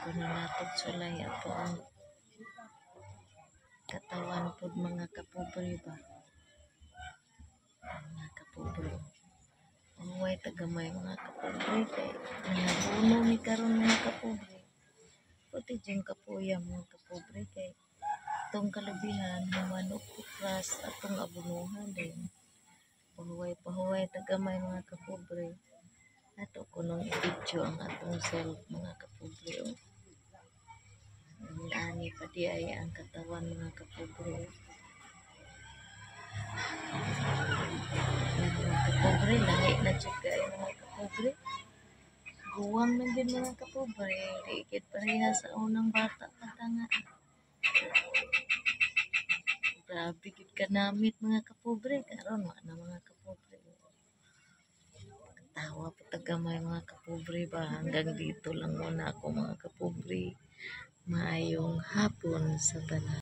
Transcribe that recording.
dito na natog sulay ato ang katawan pod mga kapobre ba. Mga kapobre. Huwag tagamay mga kapobre kay nabuno ni karon mga kapobre. Puti diyang kapuya mga kapobre kay itong kalubihan manok pras atong abunuhan din. Pahuway tagamay mga kapobre. Ato kunong i-video ang atong self mga kapobre. Ani pa di ay ang katawan mga kapobre. Mga kapobre, lahi na tsuga ay mga kapobre. Guwang na din mga kapobre. Rigid pareha sa unang bata patanga. Grabe gid kanamit mga kapobre. Karon na mga kapobre. Tawa pa tagamay mga kapobre ba. Hanggang dito lang muna ako mga kapobre. Maayong hapon sa tanan.